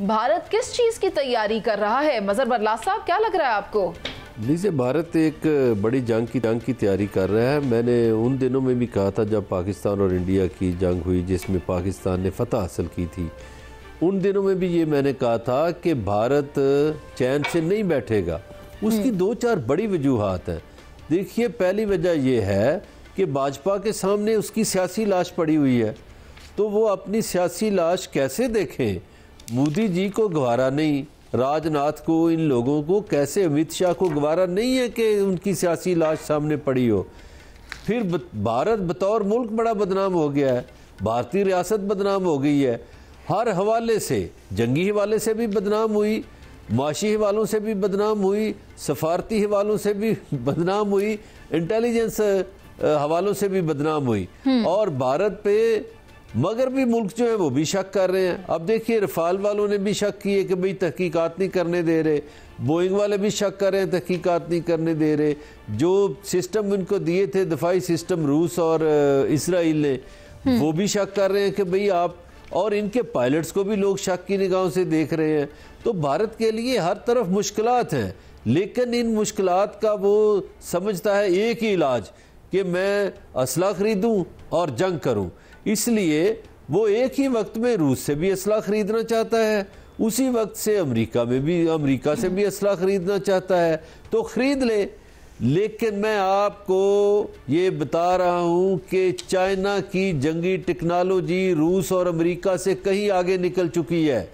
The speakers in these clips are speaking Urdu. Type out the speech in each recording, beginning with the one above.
بھارت کس چیز کی تیاری کر رہا ہے؟ مظہر برلاس صاحب، کیا لگ رہا ہے آپ کو؟ لیجیے، بھارت ایک بڑی جنگ کی تیاری کر رہا ہے۔ میں نے ان دنوں میں بھی کہا تھا جب پاکستان اور انڈیا کی جنگ ہوئی جس میں پاکستان نے فتح حاصل کی تھی، ان دنوں میں بھی یہ میں نے کہا تھا کہ بھارت چین سے نہیں بیٹھے گا۔ اس کی دو چار بڑی وجوہات ہیں۔ دیکھیے، پہلی وجہ یہ ہے کہ بھاجپا کے سامنے اس کی سیاسی لاش پڑی ہوئی ہے، تو وہ اپنی سیاسی لاش کیسے دیکھیں؟ مودی جی کو گوارا نہیں، راج ناتھ کو، ان لوگوں کو کیسے، امیت شاہ کو گوارا نہیں ہے کہ ان کی سیاسی لاش سامنے پڑی ہو۔ پھر بھارت بطور ملک بڑا بدنام ہو گیا ہے، بھارتی ریاست بدنام ہو گئی ہے، ہر حوالے سے، جنگی حوالے سے بھی بدنام ہوئی، معاشی حوالوں سے بھی بدنام ہوئی، سفارتی حوالوں سے بھی بدنام ہوئی، انٹیلیجنس حوالوں سے بھی بدنام ہوئی، اور بھارت پہ مغربی ملک جو ہیں وہ بھی شک کر رہے ہیں۔ اب دیکھیے، رفال والوں نے بھی شک کیے کہ بھئی تحقیقات نہیں کرنے دے رہے، بوئنگ والے بھی شک کر رہے ہیں تحقیقات نہیں کرنے دے رہے، جو سسٹم ان کو دیے تھے دفاعی سسٹم روس اور اسرائیل نے، وہ بھی شک کر رہے ہیں کہ بھئی آپ، اور ان کے پائلٹس کو بھی لوگ شک کی نگاہوں سے دیکھ رہے ہیں۔ تو بھارت کے لیے ہر طرف مشکلات ہیں، لیکن ان مشکلات کا وہ سمجھتا ہے ایک ہی علاج کہ میں اسلحہ خریدوں اور جنگ کروں۔ اس لیے وہ ایک ہی وقت میں روس سے بھی اسلحہ خریدنا چاہتا ہے، اسی وقت سے امریکہ سے بھی اسلحہ خریدنا چاہتا ہے، تو خرید لے۔ لیکن میں آپ کو یہ بتا رہا ہوں کہ چائنا کی جنگی ٹیکنالوجی روس اور امریکہ سے کہیں آگے نکل چکی ہے۔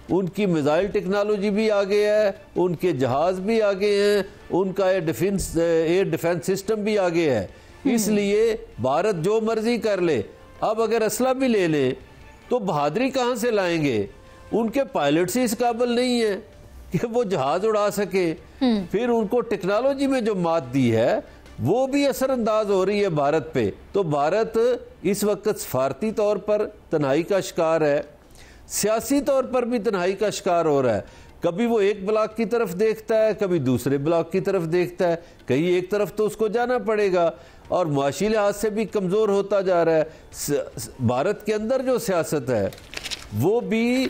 ان کی میزائل ٹیکنالوجی بھی آگے ہے، ان کے جہاز بھی آگے ہیں، ان کا ایئر ڈیفنس سسٹم بھی آگے ہے۔ اس لیے بھارت جو مرضی کر لے، اب اگر اسلحہ بھی لے لیں تو بہادری کہاں سے لائیں گے؟ ان کے پائلٹس ہی اس قابل نہیں ہیں کہ وہ جہاز اڑا سکے۔ پھر ان کو ٹیکنالوجی میں جو مات دی ہے وہ بھی اثر انداز ہو رہی ہے بھارت پہ۔ تو بھارت اس وقت سفارتی طور پر تنہائی کا شکار ہے، سیاسی طور پر بھی تنہائی کا شکار ہو رہا ہے۔ کبھی وہ ایک بلاک کی طرف دیکھتا ہے، کبھی دوسرے بلاک کی طرف دیکھتا ہے، کہیں ایک طرف تو اس کو جانا پڑے گا، اور معاشی لحاظ سے بھی کمزور ہوتا جا رہا ہے۔ بھارت کے اندر جو سیاست ہے وہ بھی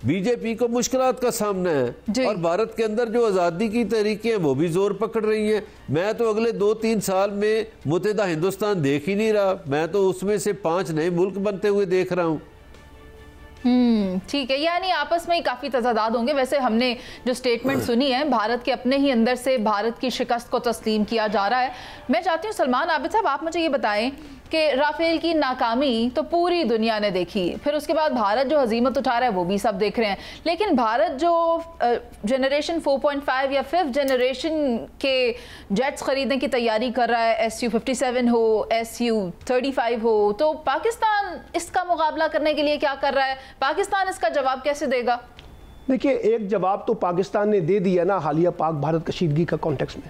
بی جے پی کو مشکلات کا سامنا ہے، اور بھارت کے اندر جو آزادی کی تحریکیں ہیں وہ بھی زور پکڑ رہی ہیں۔ میں تو اگلے 2-3 سال میں متحدہ ہندوستان دیکھ ہی نہیں رہا، میں تو اس میں سے 5 نئے ملک بنتے ہوئے دیکھ رہا ہوں۔ ٹھیک ہے، یعنی آپس میں ہی کافی تضادات ہوں گے۔ ویسے ہم نے جو سٹیٹمنٹ سنی ہے، بھارت کے اپنے ہی اندر سے بھارت کی شکست کو تسلیم کیا جا رہا ہے۔ میں چاہتی ہوں سلمان عابد صاحب، آپ مجھے یہ بتائیں کہ رافیل کی ناکامی تو پوری دنیا نے دیکھی، پھر اس کے بعد بھارت جو ہزیمت اٹھا رہا ہے وہ بھی سب دیکھ رہے ہیں، لیکن بھارت جو جنریشن 4.5 یا 5th جنریشن کے جیٹس خریدنے کی تیاری کر رہا ہے، SU-57 ہو، SU-35 ہو، تو پاکستان اس کا مقابلہ کرنے کے لیے کیا کر رہا ہے؟ پاکستان اس کا جواب کیسے دے گا؟ دیکھیے، ایک جواب تو پاکستان نے دے دیا نا حالیہ پاک بھارت کشیدگی کا کانٹیکس میں،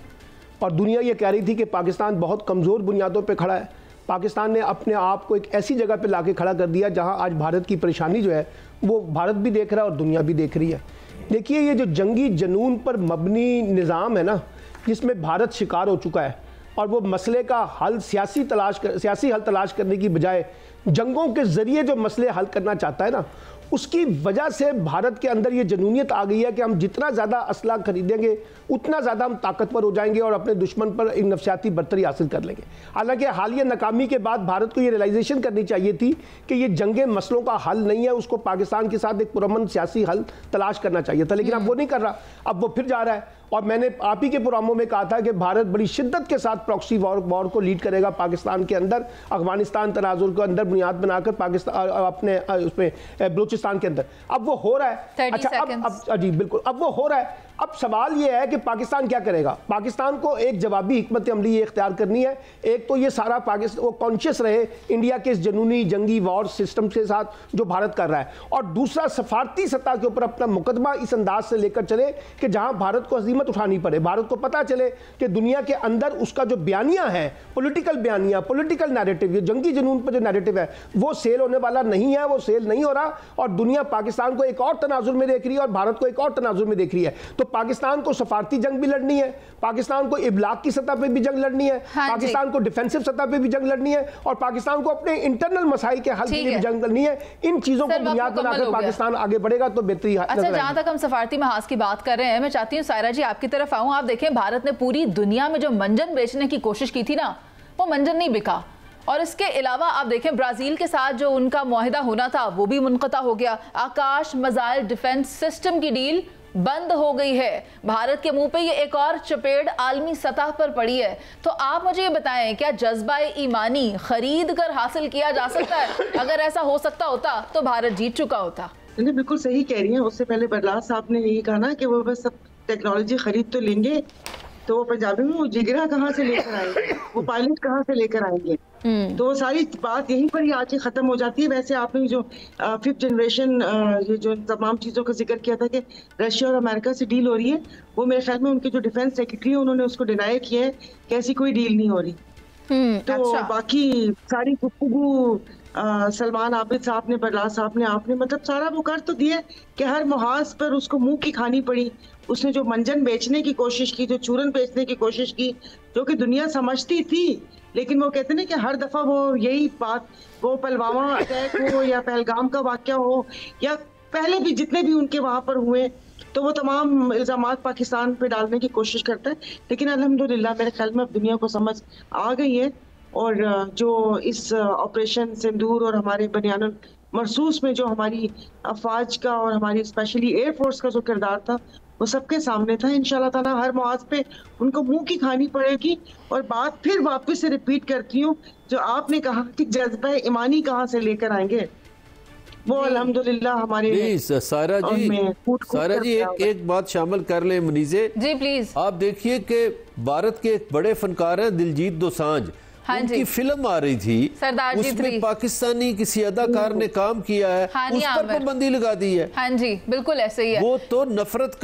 اور دنیا یہ کہہ رہی تھی کہ پاکستان بہت کمزور بنیادوں پہ کھڑا ہے۔ پاکستان نے اپنے آپ کو ایک ایسی جگہ پہ لا کے کھڑا کر دیا جہاں آج بھارت کی پریشانی جو ہے وہ بھارت بھی دیکھ رہا ہے اور دنیا بھی دیکھ رہی ہے۔ دیکھیے، یہ جو جنگی جنون پر مبنی نظام ہے نا، جس میں بھارت شکار ہو چکا ہے، اور وہ مسئلے کا حل سیاسی حل تلاش کرنے کی بجائے جنگوں کے ذریعے جو مسئلے حل کرنا چاہتا ہے نا، اس کی وجہ سے بھارت کے اندر یہ جنونیت آ گئی ہے کہ ہم جتنا زیادہ اسلحہ خریدیں گے اتنا زیادہ ہم طاقتور ہو جائیں گے اور اپنے دشمن پر ایک نفسیاتی برتری حاصل کر لیں گے۔ حالانکہ حالیہ ناکامی کے بعد بھارت کو یہ ریلائزیشن کرنی چاہیے تھی کہ یہ جنگیں مسئلوں کا حل نہیں ہے، اس کو پاکستان کے ساتھ ایک پرامن سیاسی حل تلاش کرنا چاہیے تھا، لیکن اب وہ نہیں کر رہا، اب وہ پھر جا رہا ہے۔ اور میں نے آپ ہی کے پروگراموں میں کہا تھا کہ بھارت بڑی شدت کے ساتھ پراکسی وار کو لیڈ کرے گا پاکستان کے اندر، افغانستان تناظر کے اندر بنیاد بنا کر پاکستان اپنے اس میں بلوچستان کے اندر۔ اب وہ ہو رہا ہے، اچھا جی بالکل، اب وہ ہو رہا ہے۔ اب سوال یہ ہے کہ پاکستان کیا کرے گا؟ پاکستان کو ایک جوابی حکمت عملی یہ اختیار کرنی ہے، ایک تو یہ سارا پاکستان وہ کانشیس رہے انڈیا کے اس جنونی جنگی وار سسٹم کے ساتھ جو بھارت کر رہا ہے، اور دوسرا سفارتی سطح کے اوپر اپنا مقدمہ اس انداز سے لے کر چلے کہ جہاں بھارت کو ہزیمت اٹھانی پڑے، بھارت کو پتہ چلے کہ دنیا کے اندر اس کا جو بیانیہ ہے، پولیٹیکل بیانیہ، پولیٹیکل نیریٹو، یہ جنگی جنون پر جو نیریٹو ہے وہ سیل ہونے والا نہیں ہے، وہ سیل نہیں ہو رہا، اور دنیا پاکستان کو ایک اور تناظر میں دیکھ رہی ہے اور بھارت کو ایک اور تناظر میں دیکھ رہی ہے۔ تو پاکستان کو سفارتی جنگ بھی لڑنی ہے, پاکستان کو ابلاغ کی سطح پہ بھی جنگ لڑنی ہے, پاکستان کو ڈیفینسو سطح پہ بھی جنگ لڑنی ہے, اور پاکستان کو اپنے انٹرنل مسائل کے حل کے لیے بھی جنگ لڑنی ہے. ان چیزوں کو بنیاد بنا کر پاکستان آگے بڑھے گا تو بہتری. اچھا, جہاں تک ہم سفارتی محاذ کی بات کر رہے ہیں, میں چاہتی ہوں سائرہ جی آپ کی طرف آؤں. آپ دیکھیں بھارت نے پوری دنیا میں جو منجن بیچنے کی کوشش کی تھی نا, وہ منجن نہیں بکا. اور اس کے علاوہ آپ دیکھیں برازیل کے ساتھ جو ان کا معاہدہ ہونا تھا وہ بھی منقطع ہو گیا. آکاش میزائل ڈیفنس سسٹم کی ڈیل بند ہو گئی ہے. بھارت کے منہ پہ یہ ایک اور چپیڑ عالمی سطح پر پڑی ہے. تو آپ مجھے یہ بتائیں, کیا جذبہ ایمانی خرید کر حاصل کیا جا سکتا ہے؟ اگر ایسا ہو سکتا ہوتا تو بھارت جیت چکا ہوتا. نہیں, بالکل صحیح کہہ رہی ہیں. اس سے پہلے برلاس صاحب نے یہی کہا نا کہ وہ بس سب ٹیکنالوجی خرید تو لیں گے, تو وہ پنجابی میں وہ جگرا کہاں سے لے کر آئیں گے, وہ پائلٹ کہاں سے لے کر آئیں گے. تو وہ ساری بات یہیں پر ہی آ کے ختم ہو جاتی ہے. ویسے آپ نے جو 5th جنریشن یہ جو تمام چیزوں کا ذکر کیا تھا کہ رشیا اور امریکہ سے ڈیل ہو رہی ہے, وہ میرے خیال میں ان کے جو ڈیفینس سیکرٹری ہیں انہوں نے اس کو ڈینائی کیا ہے کہ ایسی کوئی ڈیل نہیں ہو رہی. تو باقی ساری گفتگو سلمان عابد صاحب نے, برلاس صاحب نے, آپ نے مطلب سارا وہ کر تو دیا کہ ہر محاذ پر اس کو منہ کی کھانی پڑی. اس نے جو منجن بیچنے کی کوشش کی, جو چورن بیچنے کی کوشش کی, جو کہ دنیا سمجھتی تھی, لیکن وہ کہتے ہیں کہ ہر دفعہ وہ یہی بات, وہ پلوامہ اٹیک ہو یا پہلگام کا واقعہ ہو یا پہلے بھی جتنے بھی ان کے وہاں پر ہوئے, تو وہ تمام الزامات پاکستان پہ ڈالنے کی کوشش کرتا ہے. لیکن الحمدللہ میرے خیال میں اب دنیا کو سمجھ آ گئی ہے, اور جو اس آپریشن سندور اور ہمارے بنیان المرصوص میں جو ہماری افواج کا اور ہماری اسپیشلی ایئر فورس کا جو کردار تھا وہ سب کے سامنے تھا. انشاءاللہ تعالیٰ ہر محاذ پہ ان کو منہ کی کھانی پڑے گی. اور بات پھر واپس سے ریپیٹ کرتی ہوں, جو آپ نے کہا کہ جذبہ ایمانی کہاں سے لے کر آئیں گے, وہ الحمدللہ ہمارے. سائرہ جی ایک بات شامل کر لیں منیزے جی پلیز. آپ دیکھیے کہ بھارت کے ایک بڑے فنکار ہیں دلجیت دوسانجھ, ان کی فلم آ رہی تھی, اس میں پاکستانی کسی اداکار نے کام کیا ہے, اس پر پابندی لگا دی ہے. ہاں جی بالکل ایسے ہی ہے. وہ تو نفرت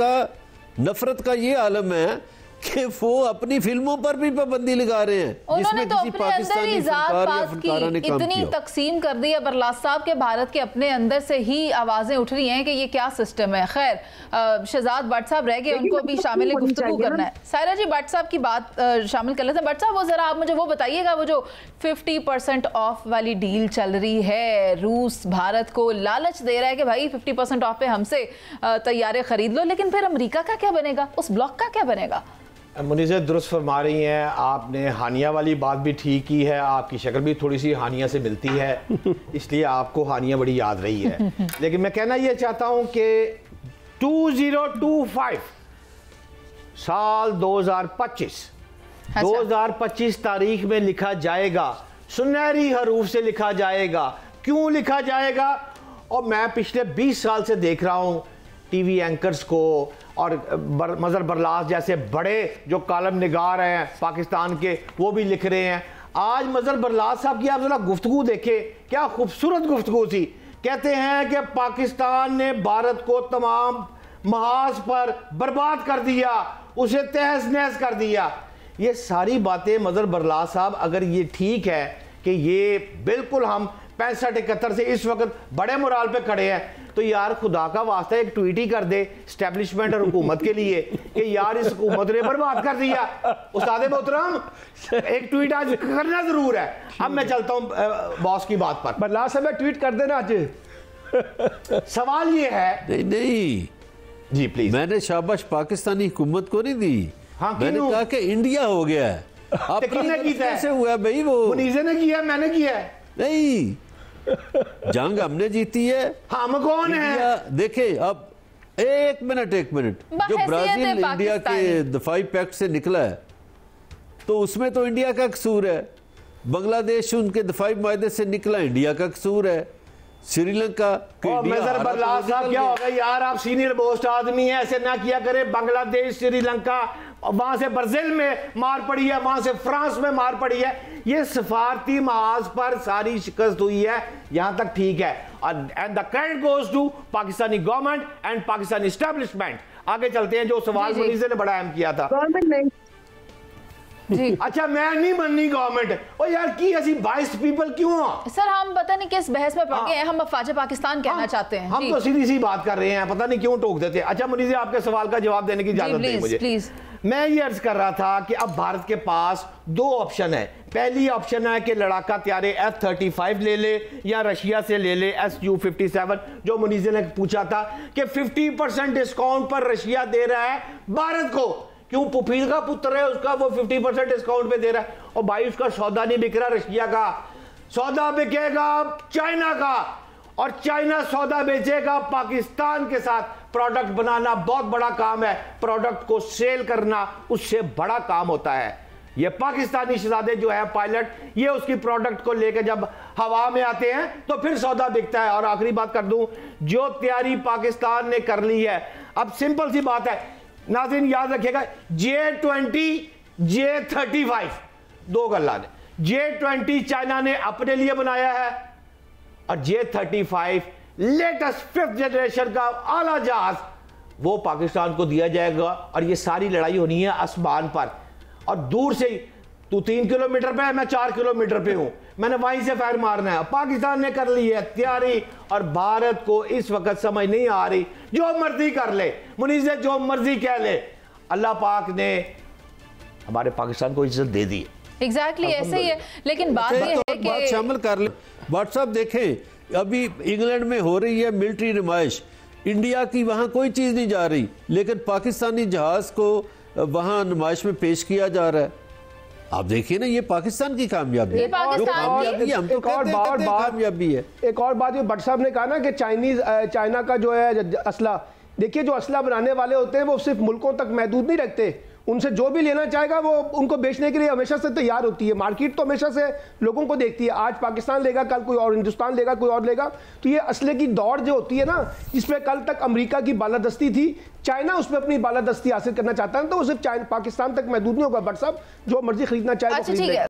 کا یہ عالم ہے کہ وہ اپنی فلموں پر بھی پابندی لگا رہے ہیں, انہوں نے تو اپنے اندر ہی ذات پات کی اتنی تقسیم کر دی ہے برلاس صاحب کے بھارت کے اپنے اندر سے ہی آوازیں اٹھ رہی ہیں کہ یہ کیا سسٹم ہے. خیر, شہزاد بٹ صاحب رہ گئے, ان کو بھی شامل گفتگو کرنا ہے. سائرہ جی بٹ صاحب کی بات شامل کر لیتے ہیں. بٹ صاحب وہ ذرا آپ مجھے وہ بتائیے گا, وہ جو 50% آف والی ڈیل چل رہی ہے, روس بھارت کو لالچ دے رہا ہے کہ بھائی 50% آف پہ ہم سے طیارے خرید لو, لیکن پھر امریکہ کا کیا بنے گا, اس بلاک کا کیا بنے گا؟ منیزہ درست فرما رہی ہیں آپ نے, ہانیہ والی بات بھی ٹھیک کی ہے, آپ کی شکل بھی تھوڑی سی ہانیہ سے ملتی ہے, اس لیے آپ کو ہانیہ بڑی یاد رہی ہے. لیکن میں کہنا یہ چاہتا ہوں کہ 2025 سال 2025 تاریخ میں لکھا جائے گا, سنہری حروف سے لکھا جائے گا. کیوں لکھا جائے گا؟ اور میں پچھلے 20 سال سے دیکھ رہا ہوں ٹی وی اینکرز کو اور مظہر برلاس جیسے بڑے جو کالم نگار ہیں پاکستان کے, وہ بھی لکھ رہے ہیں. آج مظہر برلاس صاحب کی آپ ذرا گفتگو دیکھیں, کیا خوبصورت گفتگو تھی. کہتے ہیں کہ پاکستان نے بھارت کو تمام محاذ پر برباد کر دیا, اسے تہس نہس کر دیا. یہ ساری باتیں مظہر برلاس صاحب, اگر یہ ٹھیک ہے کہ یہ بالکل ہم 65-71 سے اس وقت بڑے مورال پہ کھڑے ہیں, تو یار خدا کا واسطہ ایک ٹویٹ ہی کر دے اسٹیبلشمنٹ اور حکومت کے لیے کہ یار اس حکومت نے برباد کر دیا. استاد محترم ایک ٹویٹ آج کرنا ضرور ہے. اب میں چلتا ہوں باس کی بات پر. برلاس صاحب ٹویٹ کر دینا آج. سوال یہ ہے, نہیں جی پلیز, میں نے شاباش پاکستانی حکومت کو نہیں دی, میں نے کہا کہ انڈیا ہو گیا ہے. آپ کیسے ہوا بھائی؟ وہ منیزے نے کیا, میں نے کیا ہے. نہیں, جنگ ہم نے جیتی ہے. ہم کون ہیں؟ دیکھیں اب ایک منٹ جو برازیل انڈیا کے دفاعی پیکٹ سے نکلا ہے تو اس میں تو انڈیا کا قصور ہے. بنگلہ دیش ان کے دفاعی معاہدے سے نکلا, انڈیا کا قصور ہے. سری لنکا مظہر برلاس صاحب کیا ہوگا یار, آپ سینئر موسٹ آدمی ہیں, ایسے نہ کیا کرے. بنگلہ دیش, سری لنکا, وہاں سے برازیل میں مار پڑی ہے, وہاں سے فرانس میں مار پڑی ہے. یہ سفارتی محاذ پر ساری شکست ہوئی ہے, یہاں تک ٹھیک ہے. and the credit goes to Pakistani government and Pakistani establishment. آگے چلتے ہیں, جو سوال منیزے نے بڑا اہم کیا تھا. اچھا میں نہیں مننی گورنمنٹ، اور یار کی ایسی 22 پیپل کیوں ہیں؟ سر ہم پتہ نہیں کس بحث میں پڑ گئے ہیں، ہم افواج پاکستان کہنا چاہتے ہیں. ہم تو سیدھی سی بات کر رہے ہیں، پتہ نہیں کیوں ٹوک دیتے. اچھا منیزی آپ کے سوال کا جواب دینے کی اجازت دیں مجھے. میں یہ عرض کر رہا تھا کہ اب بھارت کے پاس 2 آپشن ہے. پہلی آپشن ہے کہ لڑاکا طیارے F-35 لے لے یا رشیا سے لے لے Su-57. جو منیزی نے پوچھا تھا کہ 50% ڈسکاؤنٹ پر رشیا دے رہا ہے بھارت کو، کیوں پپیل کا پتر ہے اس کا، وہ 50% ڈسکاؤنٹ پہ دے رہا ہے. اور بھائی اس کا سودا نہیں بک رہا رشیا کا، سودا بکے گا چائنا کا، اور چائنا سودا بیچے گا پاکستان کے ساتھ. پروڈکٹ بنانا بہت بڑا کام ہے، پروڈکٹ کو سیل کرنا اس سے بڑا کام ہوتا ہے. یہ پاکستانی شہزادے جو ہے پائلٹ، یہ اس کی پروڈکٹ کو لے کے جب ہوا میں آتے ہیں تو پھر سودا بکتا ہے. اور آخری بات کر دوں، جو تیاری پاکستان نے کر لی ہے، اب سمپل سی بات ہے ناظرین یاد رکھیے گا، J-20 J-35 2 گلا نے. J-20 چائنا نے اپنے لیے بنایا ہے، اور J-35 لیٹسٹ 5th جنریشن کا اعلیٰ جہاز وہ پاکستان کو دیا جائے گا. اور یہ ساری لڑائی ہونی ہے آسمان پر، اور دور سے ہی. تو 3 کلومیٹر پہ ہے، میں 4 کلومیٹر پہ ہوں، میں نے وہیں سے فائر مارنا ہے. پاکستان نے کر لی ہے تیاری، اور بھارت کو اس وقت سمجھ نہیں آ رہی. جو مرضی کر لے منیز، جو مرضی کہہ لے، اللہ پاک نے ہمارے پاکستان کو عزت دے دی. ایگزیکٹلی ایسے ہی ہے. لیکن بات یہ ہے کہ بات شامل کر لیں. واٹس ایپ دیکھیں، ابھی انگلینڈ میں ہو رہی ہے ملٹری نمائش، انڈیا کی وہاں کوئی چیز نہیں جا رہی، لیکن پاکستانی جہاز کو وہاں نمائش میں پیش کیا جا رہا ہے. آپ دیکھیے نا، یہ پاکستان کی کامیابی ہے، ہم تو کہتے ہیں کامیابی ہے. ایک اور بات یہ بٹ صاحب نے کہا نا کہ چائنا کا جو ہے اسلحہ، دیکھیے جو اسلحہ بنانے والے ہوتے ہیں وہ صرف ملکوں تک محدود نہیں رکھتے، ان سے جو بھی لینا چاہے گا وہ ان کو بیچنے کے لیے ہمیشہ سے تیار ہوتی ہے. مارکیٹ تو ہمیشہ سے لوگوں کو دیکھتی ہے، آج پاکستان لے گا، کل کوئی اور ہندوستان لے گا، کوئی اور لے گا. تو یہ اسلحے کی دوڑ جو ہوتی ہے نا، جس میں کل تک امریکہ کی بالادستی تھی، چائنا اس میں اپنی بالادستی حاصل کرنا چاہتا ہے، تو وہ صرف پاکستان تک محدود نہیں ہوگا. بٹ صاحب جو مرضی خریدنا چاہے وہ خرید لے.